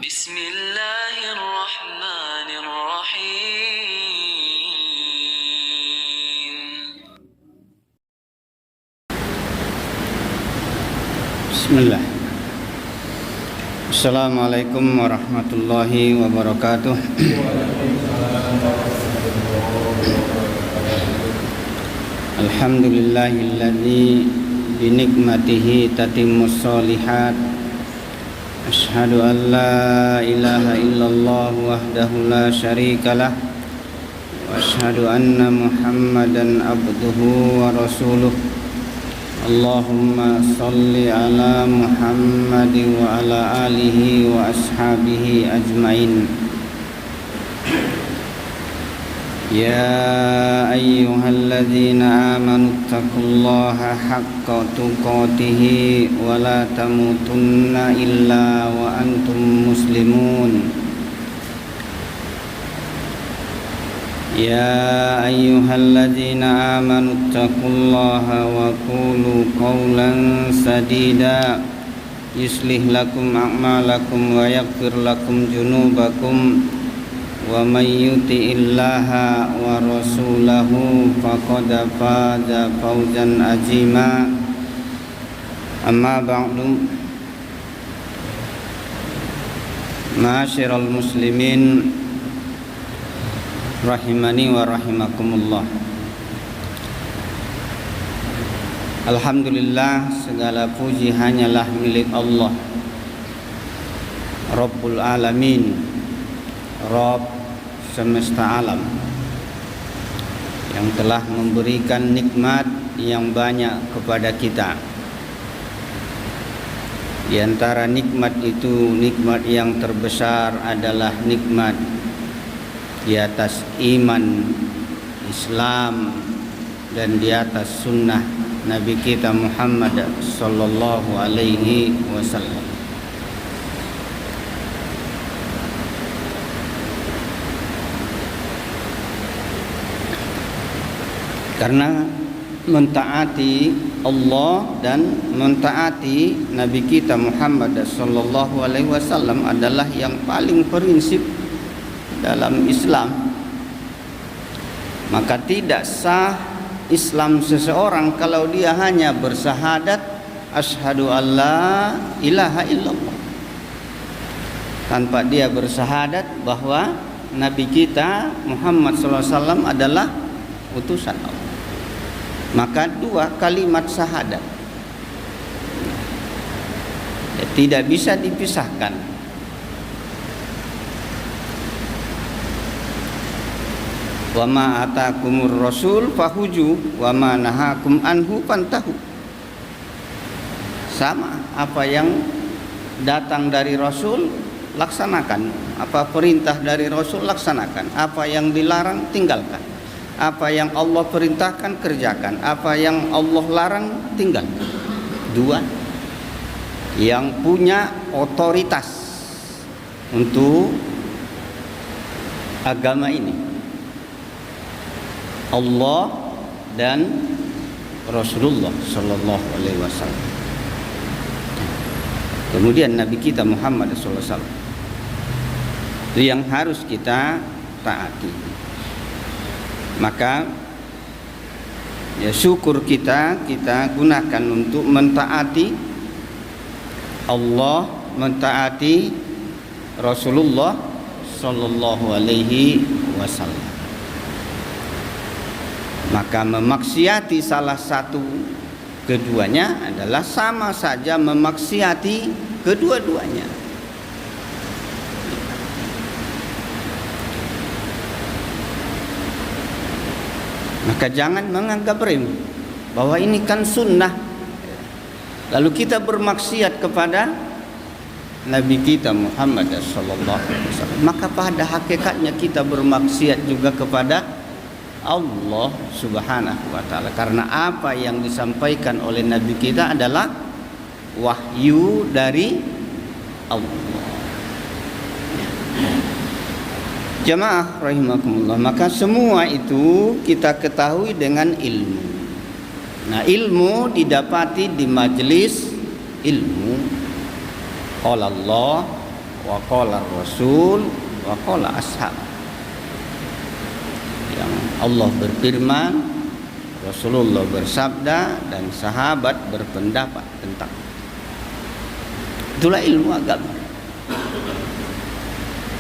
بسم الله الرحمن الرحيم. بسم الله. السلام عليكم ورحمة الله وبركاته. الحمد لله الذي بنعمته تتم الصالحات. أشهد أن لا إله إلا الله وحده لا شريك له وأشهد أن محمدا عبده ورسوله. اللهم صل على محمد وعلى آله وأصحابه أجمعين. يا أيها الذين آمنوا اتقوا الله حق تقاته ولا تموتن إلا وأنتم مسلمون. يا أيها الذين آمنوا اتقوا الله وقولوا قولا سديدا يصلح لكم أعمالكم ويغفر لكم ذنوبكم ومن يطع الله ورسوله فقد فاز فوزا عظيما. أما بعد، معاشر المسلمين rahimani wa rahimakumullah. Alhamdulillah, segala puji hanyalah milik Allah Rabbul Alamin, Rabb semesta alam, yang telah memberikan nikmat yang banyak kepada kita. Di antara nikmat itu, nikmat yang terbesar adalah nikmat di atas iman Islam dan di atas sunnah Nabi kita Muhammad sallallahu alaihi wasallam. Karena mentaati Allah dan mentaati Nabi kita Muhammad sallallahu alaihi wasallam adalah yang paling prinsip dalam Islam. Maka tidak sah Islam seseorang kalau dia hanya bersyahadat asyhadu alla ilaha illallah, tanpa dia bersyahadat bahwa Nabi kita Muhammad SAW adalah utusan Allah. Maka dua kalimat syahadat tidak bisa dipisahkan. Wa ma atakumur rasul fahuju wa ma nahakum anhu fantahu. Sama, apa yang datang dari Rasul laksanakan, apa perintah dari Rasul laksanakan, apa yang dilarang tinggalkan, apa yang Allah perintahkan kerjakan, apa yang Allah larang tinggalkan. Dua yang punya otoritas untuk agama ini, Allah dan Rasulullah sallallahu alaihi wasallam. Kemudian Nabi kita Muhammad sallallahu alaihi wasallam, itu yang harus kita taati. Maka ya syukur kita gunakan untuk mentaati Allah, mentaati Rasulullah sallallahu alaihi wasallam. Maka memaksiati salah satu keduanya adalah sama saja memaksiati kedua-duanya. Maka jangan menganggap remeh bahwa ini kan sunnah, lalu kita bermaksiat kepada Nabi kita Muhammad sallallahu alaihi wasallam. Maka pada hakikatnya kita bermaksiat juga kepada Allah subhanahu wa ta'ala. Karena apa yang disampaikan oleh Nabi kita adalah wahyu dari Allah. Jamaah rahimakumullah, maka semua itu kita ketahui dengan ilmu. Nah, ilmu didapati di majelis ilmu. Qala Allah, wa qala Rasul wa qala ashab. Yang Allah berfirman, Rasulullah bersabda, dan sahabat berpendapat tentang. Itulah ilmu agama.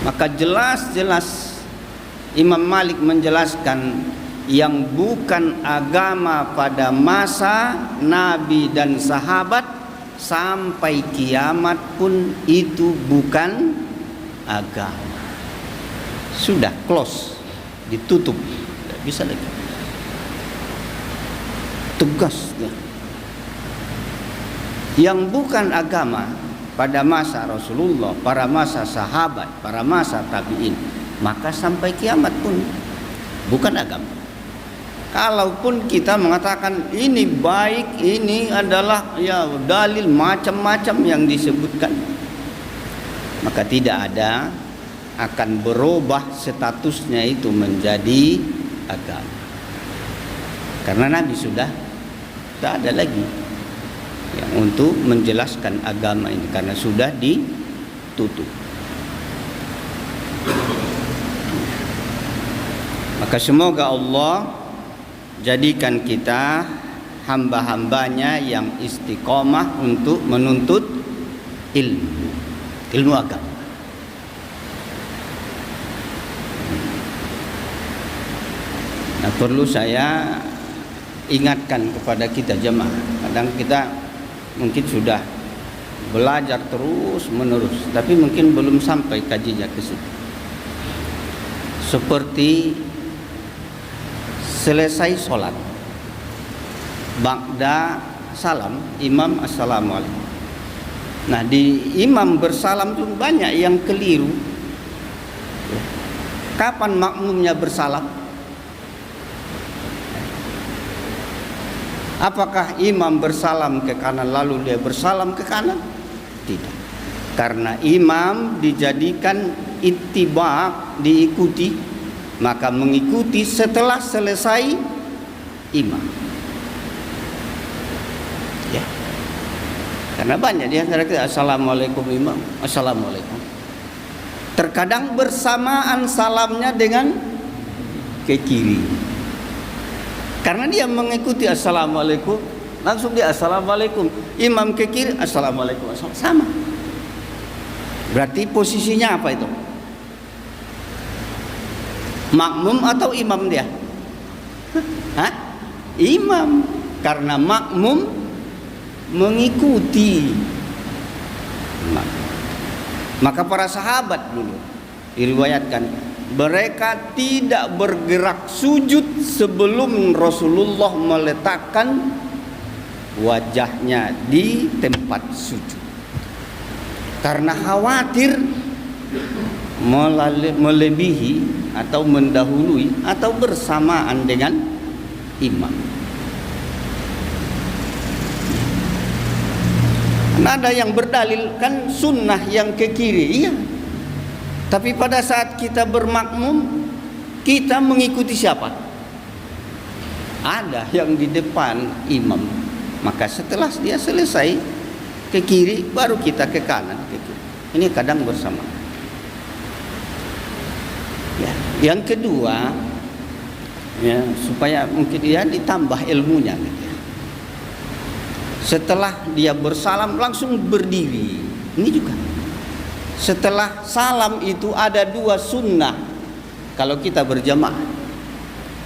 Maka jelas-jelas Imam Malik menjelaskan yang bukan agama pada masa Nabi dan sahabat sampai kiamat pun itu bukan agama. Sudah close, ditutup, tidak bisa lagi. Tegas ya. Yang bukan agama pada masa Rasulullah, para masa sahabat, para masa tabi'in, maka sampai kiamat pun bukan agama. Kalaupun kita mengatakan ini baik, ini adalah ya dalil macam-macam yang disebutkan, maka tidak ada akan berubah statusnya itu menjadi agama. Karena Nabi sudah tak ada lagi yang untuk menjelaskan agama ini, karena sudah ditutup. Maka semoga Allah jadikan kita hamba-hambanya yang istiqomah untuk menuntut ilmu agama. Nah, perlu saya ingatkan kepada kita jemaah. Kadang kita mungkin sudah belajar terus menerus, tapi mungkin belum sampai kajinya ke situ. Seperti selesai sholat, ba'da salam, imam assalamualaikum. Nah, di imam bersalam itu banyak yang keliru. Kapan makmumnya bersalam? Apakah imam bersalam ke kanan lalu dia bersalam ke kanan? Tidak. Karena imam dijadikan ittiba, diikuti, maka mengikuti setelah selesai imam. Ya. Karena banyak di antara kita assalamualaikum imam, assalamualaikum. Terkadang bersamaan salamnya dengan ke kiri. Karena dia mengikuti assalamualaikum, langsung dia assalamualaikum. Imam ke kiri, assalamualaikum, sama. Berarti posisinya apa itu? Makmum atau imam dia? Hah? Imam. Karena makmum mengikuti. Maka para sahabat dulu diriwayatkan mereka tidak bergerak sujud sebelum Rasulullah meletakkan wajahnya di tempat sujud, karena khawatir melebihi atau mendahului atau bersamaan dengan imam. Ada yang berdalilkan sunnah yang ke kiri, iya. Tapi pada saat kita bermakmum, kita mengikuti siapa? Ada yang di depan imam. Maka setelah dia selesai ke kiri, baru kita ke kanan, ke kiri. Ini kadang bersama. Ya. Yang kedua, ya, supaya mungkin dia ditambah ilmunya. Setelah dia bersalam langsung berdiri. Ini juga. Setelah salam itu ada dua sunnah kalau kita berjamaah.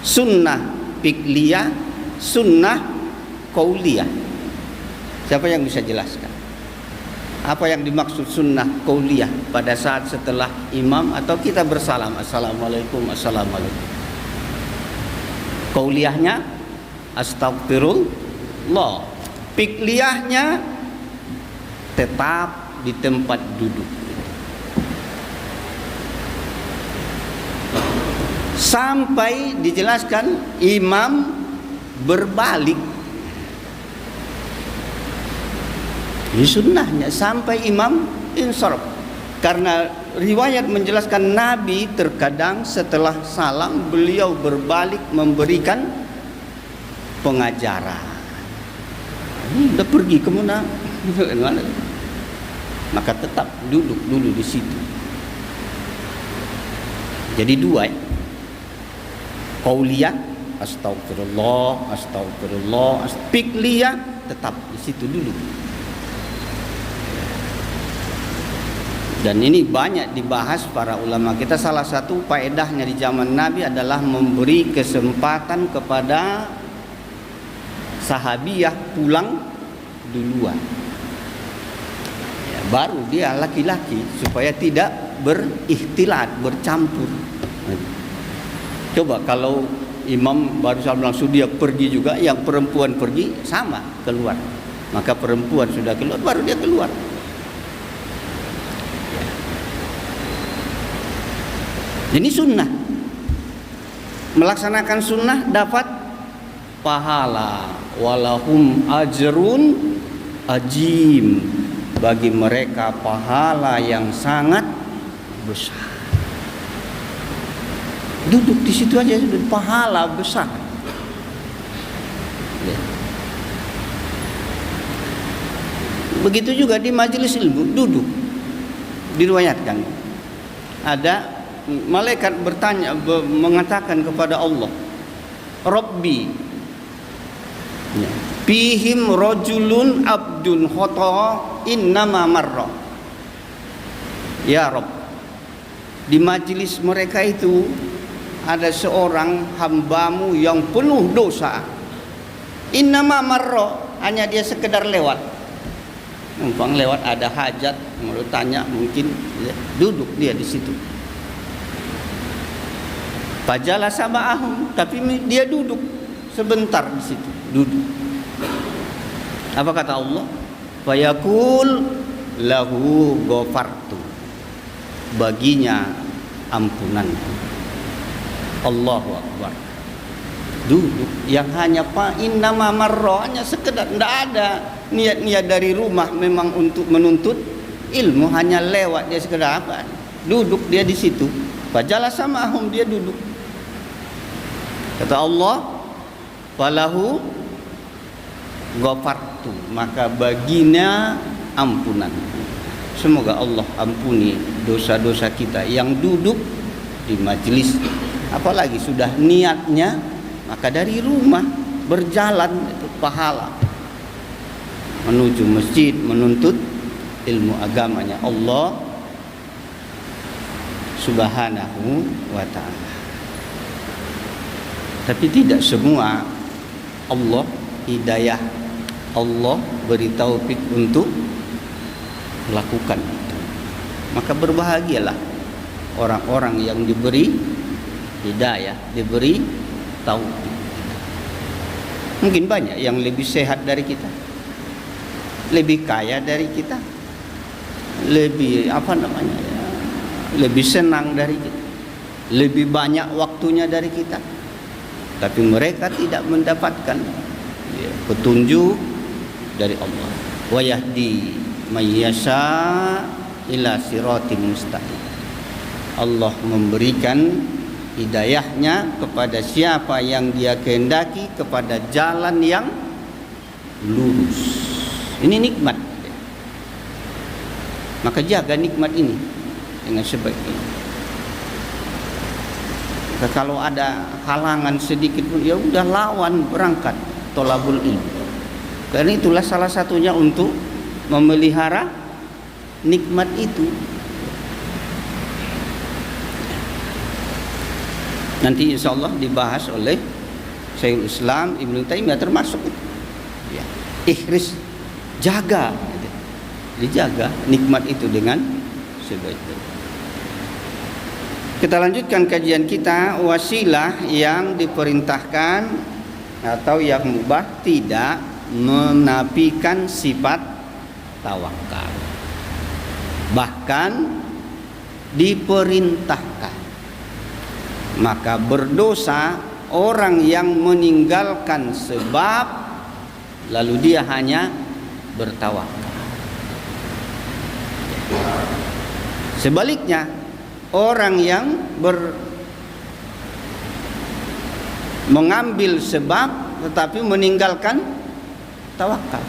Sunnah fiqliyah, sunnah qauliyah. Siapa yang bisa jelaskan? Apa yang dimaksud sunnah qauliyah pada saat setelah imam atau kita bersalam assalamualaikum, assalamualaikum. Qauliyahnya astagfirullah. Fiqliyahnya tetap di tempat duduk. Sampai dijelaskan imam berbalik. Ini sunnahnya sampai imam insaraf. Karena riwayat menjelaskan Nabi terkadang setelah salam beliau berbalik memberikan pengajaran. Udah pergi ke mana? maka tetap duduk dulu di situ. Jadi dua ya. Qauliyah, astagfirullah, astagfirullah, fi'liyah, tetap di situ dulu. Dan ini banyak dibahas para ulama kita. Salah satu faedahnya di zaman Nabi adalah memberi kesempatan kepada sahabiyah pulang duluan, ya, baru dia laki-laki, supaya tidak berikhtilat, bercampur. Coba kalau imam baru saja langsung dia pergi juga, yang perempuan pergi sama keluar, maka perempuan sudah keluar baru dia keluar. Ini sunnah. Melaksanakan sunnah dapat pahala, walahum ajrun ajim, bagi mereka pahala yang sangat besar. Duduk di situ aja sudah pahala besar. Begitu juga di majelis ilmu, duduk. Diriwayatkan ada malaikat bertanya, mengatakan kepada Allah, Rabbi, fihim rajulun abdun khata innama marra. Ya Rabb, di majelis mereka itu ada seorang hambamu yang penuh dosa. Innama marra, hanya dia sekedar lewat. Numpang lewat, ada hajat, mau tanya mungkin, ya, duduk dia di situ. Fajalasa ma'ahum, tapi dia duduk sebentar di situ, duduk. Apa kata Allah? Fayaqul lahu ghafartu, baginya ampunanku. Allahu akbar. Duduk yang hanya innama marra, hanya sekedar, tidak ada niat-niat dari rumah memang untuk menuntut ilmu, hanya lewat dia sekedar apa? Duduk dia di situ. Fajalasa ma'ahum, dia duduk. Kata Allah, falahu ghafartu, maka baginya ampunan. Semoga Allah ampuni dosa-dosa kita yang duduk di majelis. Apalagi sudah niatnya, maka dari rumah berjalan itu pahala menuju masjid menuntut ilmu agamanya Allah Subhanahu wa ta'ala. Tapi tidak semua Allah hidayah, Allah beri taufik untuk melakukan itu. Maka berbahagialah orang-orang yang diberi hidayah, diberi taufik. Mungkin banyak yang lebih sehat dari kita, lebih kaya dari kita, lebih lebih senang dari kita, lebih banyak waktunya dari kita. Tapi mereka tidak mendapatkan petunjuk dari Allah. Wa yahdi may yasha ila siratin mustaqim. Allah memberikan hidayahnya kepada siapa yang dia kehendaki kepada jalan yang lurus. Ini nikmat. Maka jaga nikmat ini dengan sebaik-baiknya. Kalau ada halangan sedikit pun, ya udah lawan, berangkat tolabul ilmu. Karena itulah salah satunya untuk memelihara nikmat itu. Nanti insya Allah dibahas oleh Syekhul Islam Ibnu Taimiyah termasuk ya, ihris, jaga, dijaga nikmat itu dengan sebaik-baiknya. Kita lanjutkan kajian kita. Wasilah yang diperintahkan atau yang mubah tidak menafikan sifat tawakal, bahkan diperintahkan. Maka berdosa orang yang meninggalkan sebab lalu dia hanya bertawakal. Sebaliknya, orang yang mengambil sebab tetapi meninggalkan tawakal.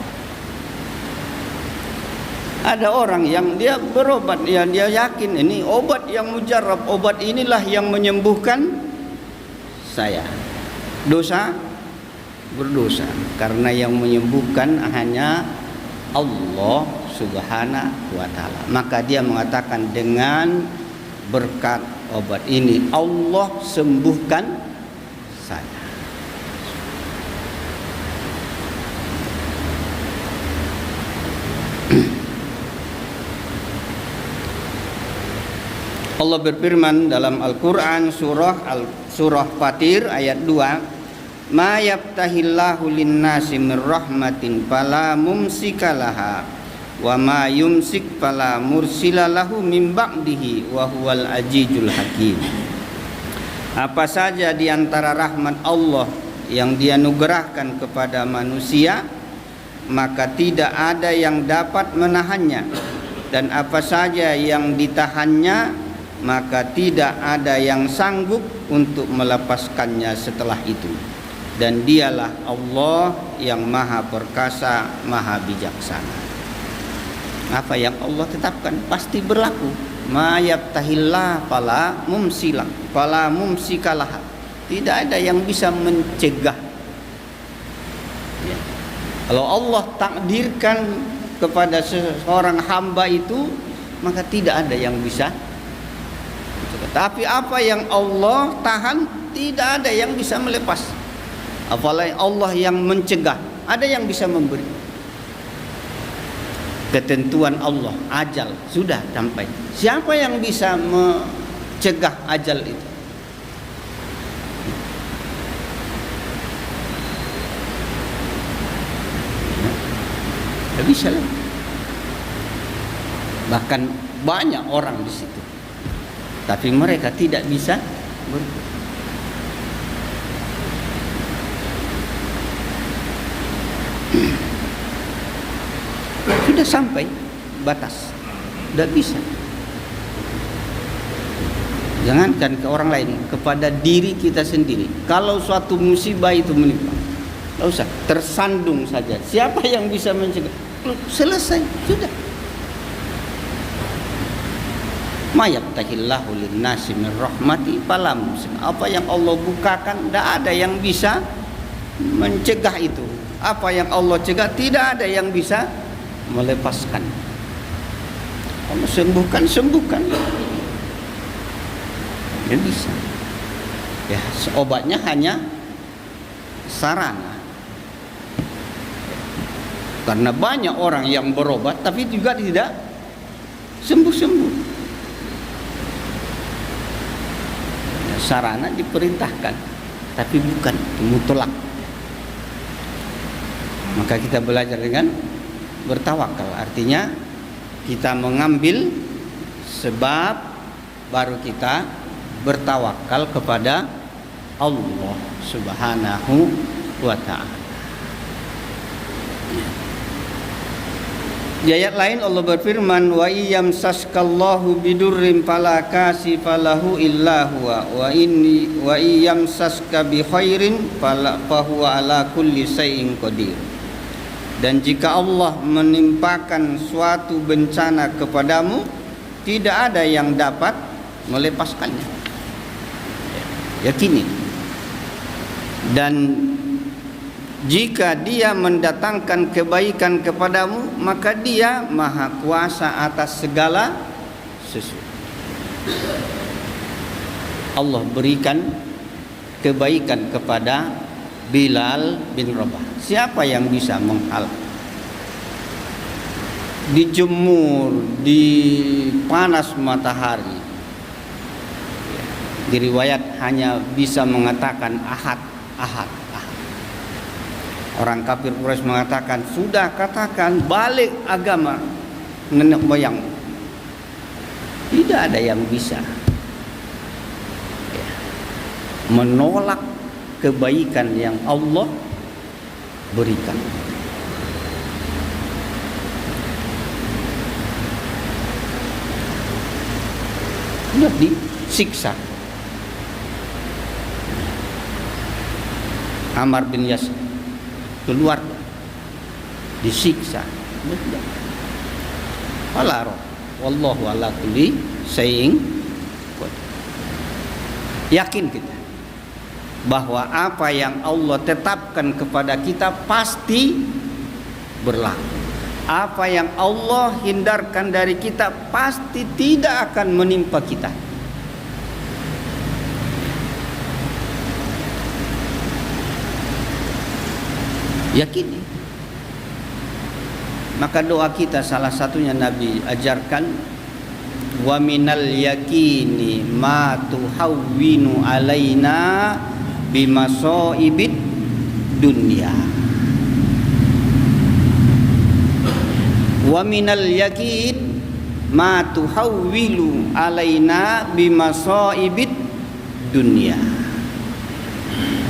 Ada orang yang dia berobat, ya dia yakin ini obat yang mujarab, obat inilah yang menyembuhkan saya. Dosa, berdosa karena yang menyembuhkan hanya Allah Subhanahu wa taala. Maka dia mengatakan dengan berkat obat ini Allah sembuhkan saya. Allah berfirman dalam Al-Qur'an surah Fatir ayat 2, "Ma yaftahillahu lin-nasi mir rahmatin fala mumsikalaha wa ma yumsik fala mursilalahu min ba'dihi wa huwal azizul hakim." Apa saja di antara rahmat Allah yang Dia anugerahkan kepada manusia, maka tidak ada yang dapat menahannya, dan apa saja yang ditahannya, maka tidak ada yang sanggup untuk melepaskannya setelah itu. Dan Dialah Allah yang Maha Perkasa, Maha Bijaksana. Apa yang Allah tetapkan pasti berlaku. Ma yaftahillah fala mumsikalah. Tidak ada yang bisa mencegah. Ya. Kalau Allah takdirkan kepada seorang hamba itu, maka tidak ada yang bisa. Tapi apa yang Allah tahan, tidak ada yang bisa melepas. Apalagi Allah yang mencegah, ada yang bisa memberi. Ketentuan Allah, ajal sudah sampai. Siapa yang bisa mencegah ajal itu? Tidak bisa lah. Bahkan banyak orang di situ, tapi mereka tidak bisa berbuat. Sudah sampai batas, tidak bisa. Jangankan ke orang lain, kepada diri kita sendiri. Kalau suatu musibah itu menimpa, tidak usah, tersandung saja. Siapa yang bisa mencegah? Selesai, sudah. Ma yaftahillahu lin-nasi min rahmati fala mumsik. Apa yang Allah bukakan, tidak ada yang bisa mencegah itu. Apa yang Allah cegah, tidak ada yang bisa melepaskan. Allah sembuhkan. Tidak bisa. Ya, obatnya hanya sarana. Karena banyak orang yang berobat tapi juga tidak sembuh-sembuh. Sarana diperintahkan, tapi bukan mutlak. Maka kita belajar dengan bertawakal, artinya kita mengambil sebab, baru kita bertawakal kepada Allah Subhanahu wa ta'ala. Di ayat lain Allah berfirman, wa iyamsaskallahu bidurrim fala kasifalahu illa huwa wa iyamsaska bi khairin fahuwa ala kulli syai'in qadir. Dan jika Allah menimpakan suatu bencana kepadamu, tidak ada yang dapat melepaskannya. Yakini. Dan jika Dia mendatangkan kebaikan kepadamu, maka Dia maha kuasa atas segala sesuatu. Allah berikan kebaikan kepada Bilal bin Rabah. Siapa yang bisa menghalang? Dijemur di panas matahari. Di riwayat hanya bisa mengatakan ahad. Orang kafir Quraisy mengatakan, sudah katakan balik agama nenek moyang. Tidak ada yang bisa menolak kebaikan yang Allah berikan. Sudah disiksa. Ammar bin Yasir keluar, disiksa. Wala roh. Wallahu ala kulli syai'in qadir. Yakin kita bahwa apa yang Allah tetapkan kepada kita pasti berlaku. Apa yang Allah hindarkan dari kita pasti tidak akan menimpa kita. Yakini. Maka doa kita salah satunya Nabi ajarkan, wa minal yakini ma tuhawwinu alaina bimasaibid dunya. Wa minal yakin ma tuhawwilu alaina bimasaibid dunya.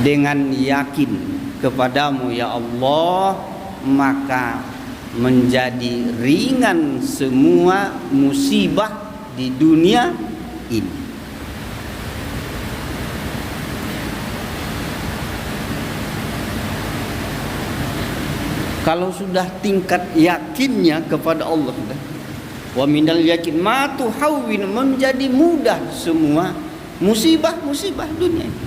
Dengan yakin kepadamu ya Allah, maka menjadi ringan semua musibah di dunia ini. Kalau sudah tingkat yakinnya kepada Allah sudah, wa minal yakin ma tuhawwin, menjadi mudah semua musibah-musibah dunia ini.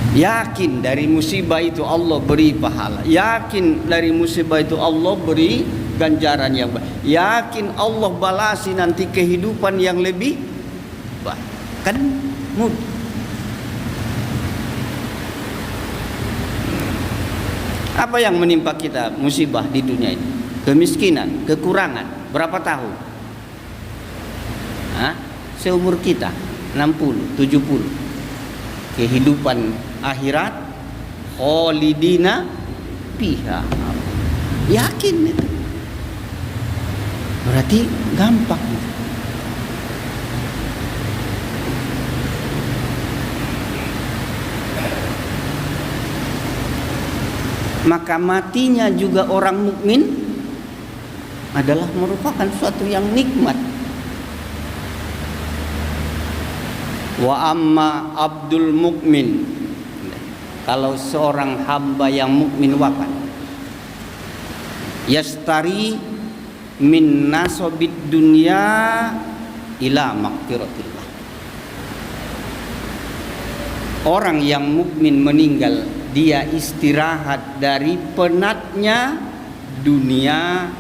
Yakin dari musibah itu Allah beri pahala. Yakin dari musibah itu Allah beri ganjaran yang baik. Yakin Allah balasi nanti kehidupan yang lebih baik. Kan mudah. Apa yang menimpa kita musibah di dunia ini? Kemiskinan, kekurangan. Berapa tahun? Seumur kita 60, 70. Kehidupan akhirat khalidina fiha. Yakin itu. Berarti gampang. Maka matinya juga orang mukmin adalah merupakan suatu yang nikmat. Wa amma abdul mukmin, kalau seorang hamba yang mukmin wafat, yastari min nasobid dunya ila maghfiratillah. Orang yang mukmin meninggal, dia istirahat dari penatnya dunia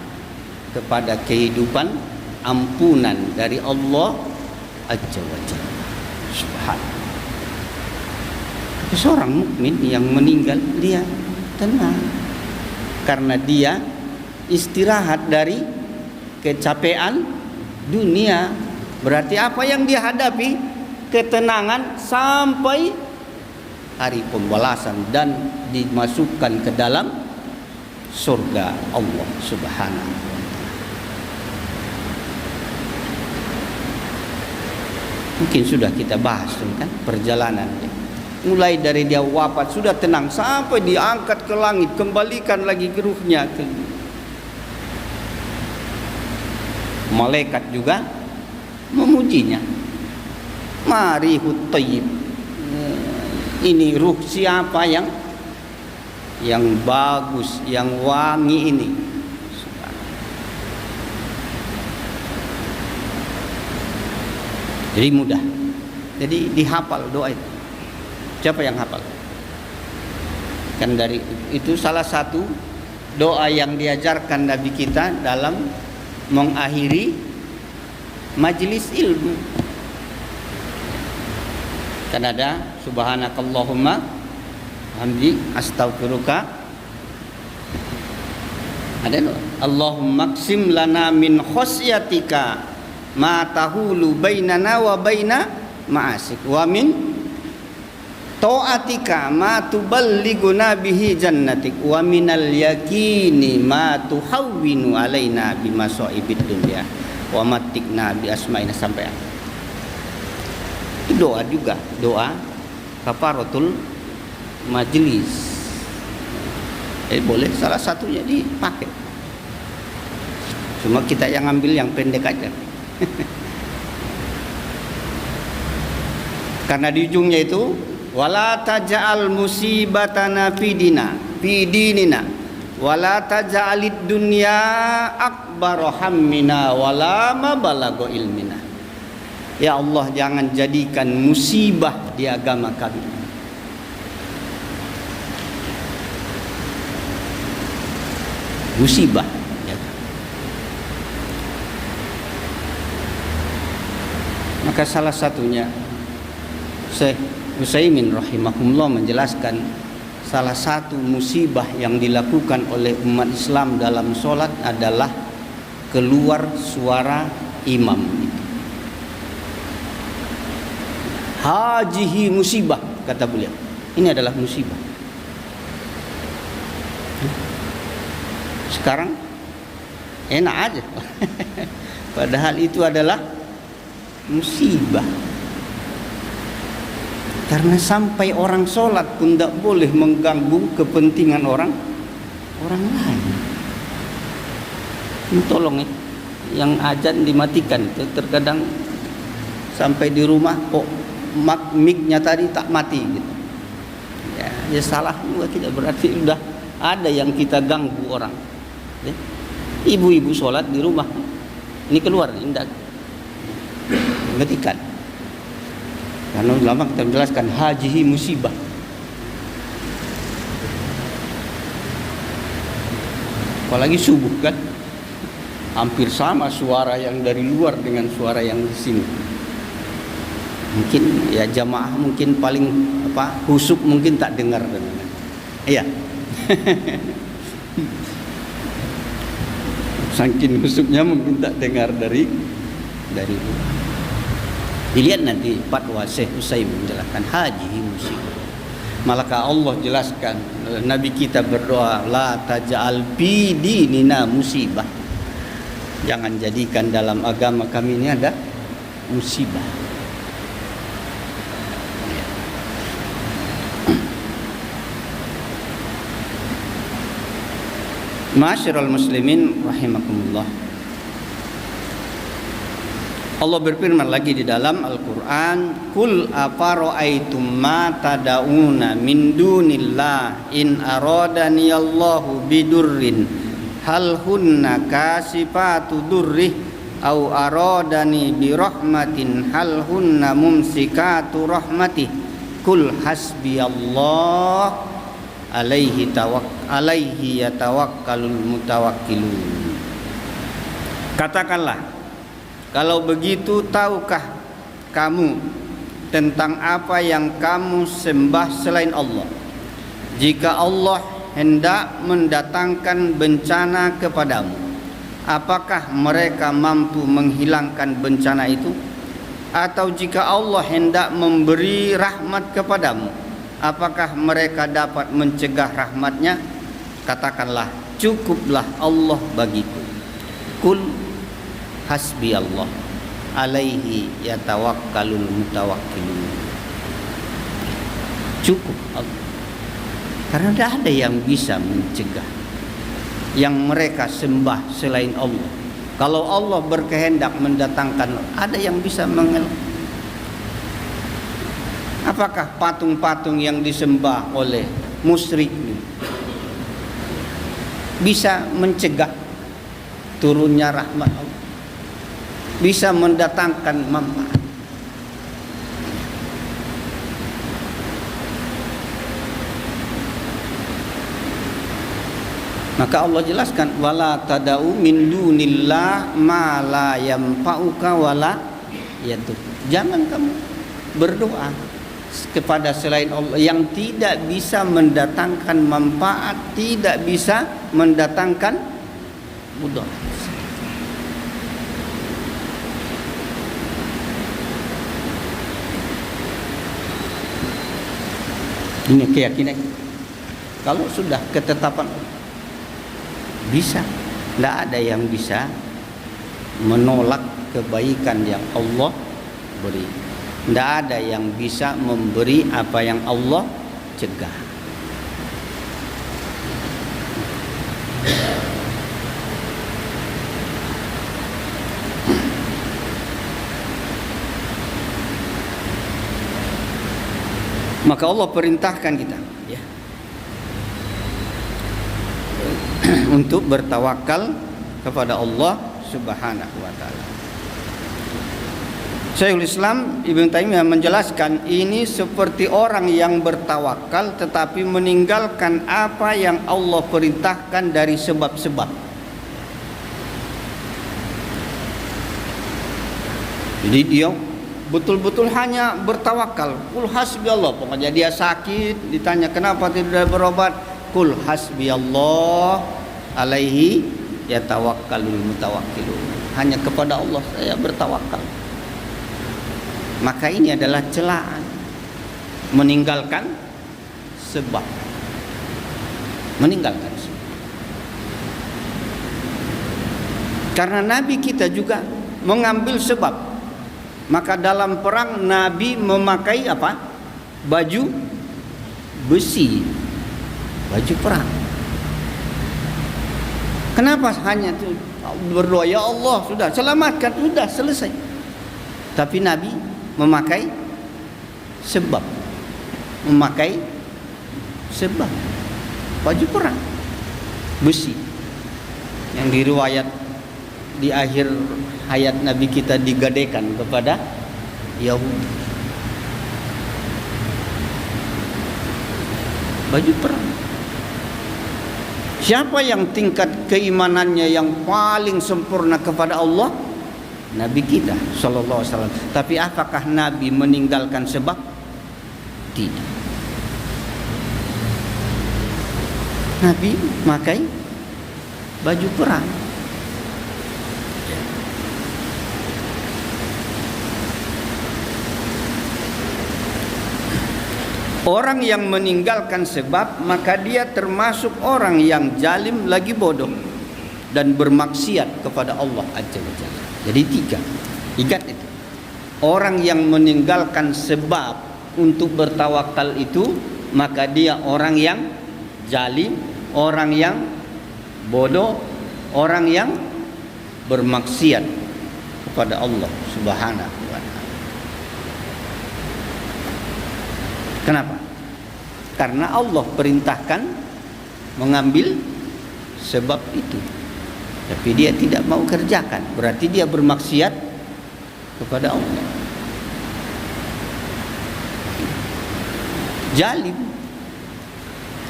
kepada kehidupan ampunan dari Allah Azza wa Jalla. Subhanallah. Seorang mukmin yang meninggal dia tenang karena dia istirahat dari kecapean dunia. Berarti apa yang dia hadapi? Ketenangan sampai hari pembalasan dan dimasukkan ke dalam surga Allah Subhanahu wa taala. Mungkin sudah kita bahas kan perjalanan dia. Mulai dari dia wafat sudah tenang sampai diangkat ke langit, kembalikan lagi ke ruhnya ke malaikat juga memujinya. Marihut thayyib. Ini ruh siapa yang bagus, yang wangi ini. Jadi mudah. Jadi dihafal doa itu. Siapa yang hafal? Kan dari itu salah satu doa yang diajarkan Nabi kita dalam mengakhiri majelis ilmu. Kan ada subhanakallahumma hamdi astaghfiruka. Ada doa. Allahumma qsim lana min khosyatika ma tahulu bainana wa baina ma'asik wa min ta'atika ma tuballighuna bihi jannatik wa minal yakini ma tuhawwinu alaina bimasaibid dunya wa matikna bi asma'ina sampai itu doa juga, doa kafaratul majlis. Boleh salah satunya dipakai. Cuma kita yang ambil yang pendek aja. Karena di ujungnya itu wala taj'al musibatana fi dinina wala taj'alid dunya akbar hammina wala mabalagha ilmina. Ya Allah, jangan jadikan musibah di agama kami. Musibah, ya. Maka salah satunya Syekh Utsaimin rahimahullah menjelaskan salah satu musibah yang dilakukan oleh umat Islam dalam sholat adalah keluar suara imam. Hajihi musibah, kata beliau. Ini adalah musibah. Sekarang enak aja. Padahal itu adalah musibah. Karena sampai orang sholat pun tidak boleh mengganggu kepentingan orang lain. Ini tolong ya, yang azan dimatikan. Terkadang sampai di rumah kok mic-nya tadi tak mati gitu. Ya salah juga, tidak berarti sudah ada yang kita ganggu orang. Ya. Ibu-ibu sholat di rumah, ini keluar, tidak matikan. Karena ulama kita menjelaskan hajihi musibah. Apalagi subuh kan, hampir sama suara yang dari luar dengan suara yang di sini. Mungkin ya jamaah mungkin paling husuk mungkin tak dengar dengan. Iya. Saking husuknya mungkin tak dengar dari luar. Dilihat nanti fatwa Syekh Utsaimin menjelaskan hajihi musibah. Malaka Allah jelaskan, Nabi kita berdoa, la taj'al fi dinina musibah. Jangan jadikan dalam agama kami ini ada musibah. Ma'asyiral muslimin rahimakumullah. Allah berfirman lagi di dalam Al-Quran, Kul afara'aitum ma tada'una min dunillah in aradani Allahu bidurrin hal hunna kasifatu durrih au aradani birahmatin hal hunna mumsikatu rahmatih kul hasbiyallah alaihi yatawakkalul mutawakkilun. Katakanlah, kalau begitu, tahukah kamu tentang apa yang kamu sembah selain Allah? Jika Allah hendak mendatangkan bencana kepadamu, apakah mereka mampu menghilangkan bencana itu? Atau jika Allah hendak memberi rahmat kepadamu, apakah mereka dapat mencegah rahmatnya? Katakanlah, cukuplah Allah bagiku. Kul hasbi Allah alaihi yatawakkalul mutawakkilun. Cukup Allah. Karena tidak ada yang bisa mencegah yang mereka sembah selain Allah. Kalau Allah berkehendak mendatangkan, ada yang bisa mengelak. Apakah patung-patung yang disembah oleh musyrik bisa mencegah turunnya rahmat Allah? Bisa mendatangkan manfaat? Maka Allah jelaskan, wala tada'u min dunillah ma la yanfa'uka wala yadur. Jangan kamu berdoa kepada selain Allah yang tidak bisa mendatangkan manfaat, tidak bisa mendatangkan mudarat. Ini keyakinan. Kalau sudah ketetapan bisa, tidak ada yang bisa menolak kebaikan yang Allah beri. Tidak ada yang bisa memberi apa yang Allah cegah. Maka Allah perintahkan kita untuk bertawakal kepada Allah Subhanahu wa taala. Syekhul Islam Ibnu Taimiyah menjelaskan ini seperti orang yang bertawakal tetapi meninggalkan apa yang Allah perintahkan dari sebab-sebab. Jadi dia betul-betul hanya bertawakal. Kul hasbiyallah. Pokoknya dia sakit, ditanya kenapa tidak berobat, kul hasbiyallah alaihi yatawakkalul mutawakkilun. Hanya kepada Allah saya bertawakal. Maka ini adalah celaan meninggalkan sebab. Meninggalkan sebab. Karena Nabi kita juga mengambil sebab. Maka dalam perang Nabi memakai apa? Baju besi. Baju perang. Kenapa hanya itu berdoa ya Allah sudah selamatkan, sudah selesai. Tapi Nabi memakai sebab, memakai sebab baju perang besi yang diriwayat di akhir hayat Nabi kita digadekan kepada Yahudi. Baju perang. Siapa yang tingkat keimanannya yang paling sempurna kepada Allah? Nabi kita sallallahu alaihi wasallam. Tapi apakah Nabi meninggalkan sebab? Tidak. Nabi pakai baju perang. Orang yang meninggalkan sebab maka dia termasuk orang yang zalim lagi bodoh dan bermaksiat kepada Allah Azza wa Jalla. Jadi tiga, ingat itu. Orang yang meninggalkan sebab untuk bertawakal itu maka dia orang yang zalim, orang yang bodoh, orang yang bermaksiat kepada Allah Subhanahu wa taala. Kenapa? Karena Allah perintahkan mengambil sebab itu. Tapi dia tidak mau kerjakan. Berarti dia bermaksiat kepada Allah. Zalim.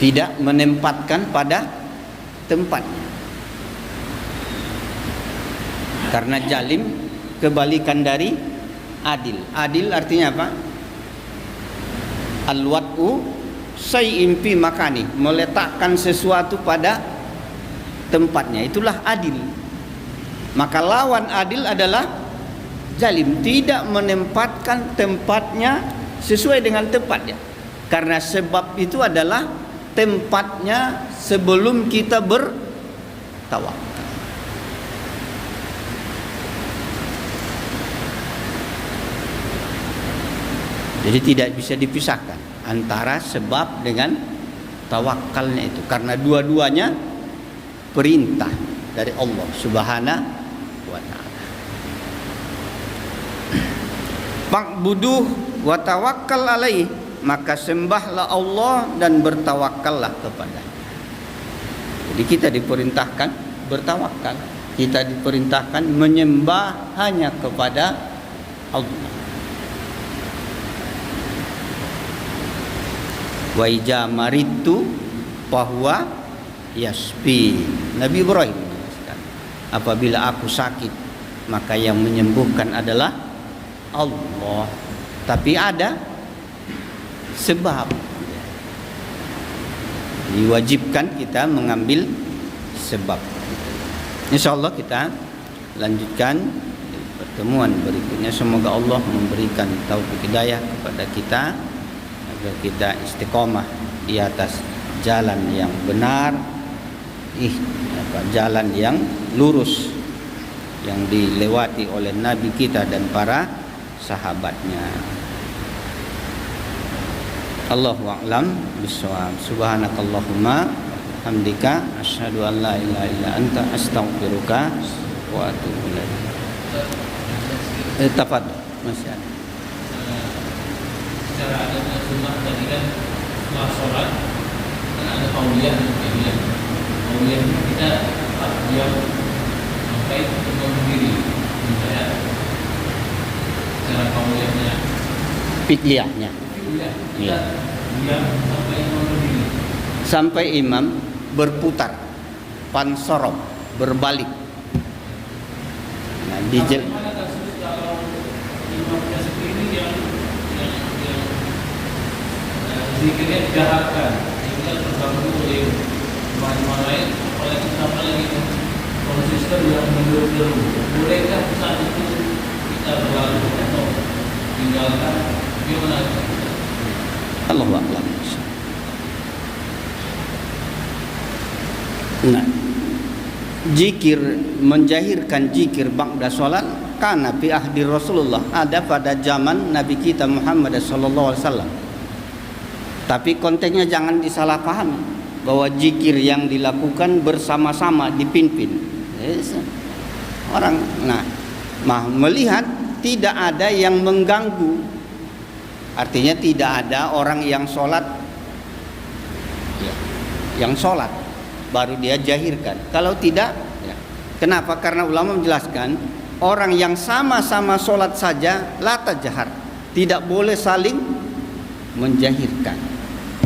Tidak menempatkan pada tempatnya. Karena zalim kebalikan dari adil. Adil artinya apa? Al-wad'u syai'in fi makani, meletakkan sesuatu pada tempatnya, itulah adil. Maka lawan adil adalah zalim, tidak menempatkan tempatnya sesuai dengan tempatnya. Karena sebab itu adalah tempatnya sebelum kita bertawakal. Jadi tidak bisa dipisahkan antara sebab dengan tawakalnya itu, karena dua-duanya perintah dari Allah Subhanahu wa taala. Fa'buduh wa tawakkal alaih, maka sembahlah Allah dan bertawakallah kepada. Jadi kita diperintahkan bertawakal, kita diperintahkan menyembah hanya kepada Allah. Wa ija maritu fahuwa yasfi. Nabi Ibrahim menjelaskan, apabila aku sakit maka yang menyembuhkan adalah Allah. Tapi ada sebab. Diwajibkan kita mengambil sebab. Insyaallah kita lanjutkan pertemuan berikutnya. Semoga Allah memberikan taufik hidayah kepada kita agar kita istiqomah di atas jalan yang benar, jalan yang lurus yang dilewati oleh Nabi kita dan para sahabatnya. Allahu a'lam bishawab. Subhanakallahumma hamdika asyhadu an la ilaha illa anta astaghfiruka wa atubu ilaik. Tafadhol, masih ada. Secara adat dan sunnah tadi kan setelah sholat kan ada kauliyah dan kauliyah. Kauliyah kita diam sampai imam berdiri. Misalnya cara kamu lihatnya Fiqliyahnya. Iya. Diam sampai imam berdiri. Sampai imam berputar, pansorob, berbalik. Nah, Bagaimana kasus kalau imamnya sendiri yang zikirnya dijaharkan, itu kan terganggu oleh imam lain, apalagi konsisten yang menderu-deru. Bolehkah saat itu kita berlalu atau tinggalkan? Gimana? Allahu a'lam. Nah, zikir, menjahirkan zikir ba'da salat karena fi ahdi Rasulullah, ada pada zaman Nabi kita Muhammad sallallahu alaihi wasallam. Tapi konteksnya jangan disalahpahami bahwa zikir yang dilakukan bersama-sama dipimpin. Yes. Orang melihat tidak ada yang mengganggu. Artinya tidak ada orang yang sholat baru dia jahirkan. Kalau tidak, ya. Kenapa? Karena ulama menjelaskan orang yang sama-sama sholat saja la tajhar, tidak boleh saling menjahirkan.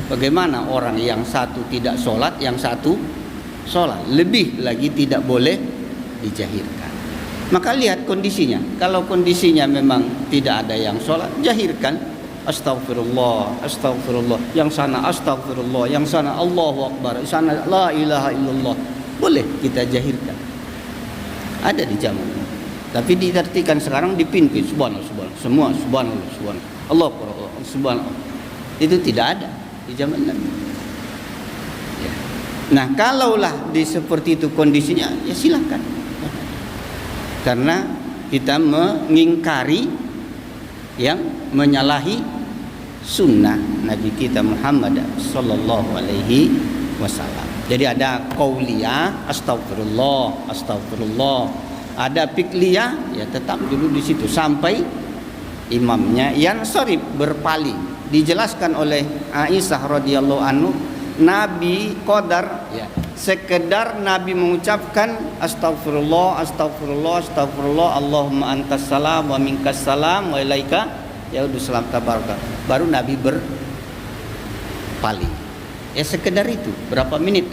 Bagaimana orang yang satu tidak sholat, yang satu sholat, lebih lagi tidak boleh dijahirkan. Maka lihat kondisinya. Kalau kondisinya memang tidak ada yang sholat, jahirkan. Astagfirullah, astagfirullah. Yang sana astagfirullah, yang sana Allahu Akbar, sana la ilaha illallah. Boleh kita jahirkan. Ada di zaman ini. Tapi diartikan sekarang dipimpin subhanallah, subhanallah. Semua subhanallah, subhanallah. Allah Akbar, subhanallah. Itu tidak ada di zaman Nabi. Ya. Nah, kalaulah di seperti itu kondisinya, ya silakan. Karena kita mengingkari yang menyalahi sunnah Nabi kita Muhammad sallallahu alaihi wasallam. Jadi ada qauliyah, astagfirullah, astagfirullah. Ada fiqliyah, ya tetap dulu di situ sampai imamnya yang sorib berpaling. Dijelaskan oleh Aisyah radhiyallahu anhu, Nabi qadar, ya, sekedar Nabi mengucapkan astagfirullah, astagfirullah, astagfirullah, Allahumma antas salam wa minkas salam wa ilaika yaudu salam tabaraka. Baru Nabi berpaling. Ya sekedar itu. Berapa menit?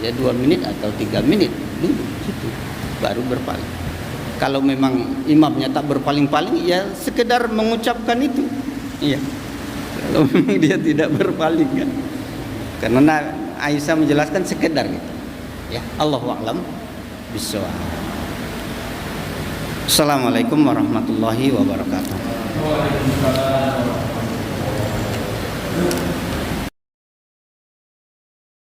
Ya 2 menit atau 3 menit dulu situ. Baru berpaling. Kalau memang imamnya tak berpaling-paling, ya sekedar mengucapkan itu. Iya. Kalau memang dia tidak berpaling kan. Karena Aisyah menjelaskan sekedar gitu. Ya, Allahu a'lam bishawab. Assalamualaikum warahmatullahi wabarakatuh.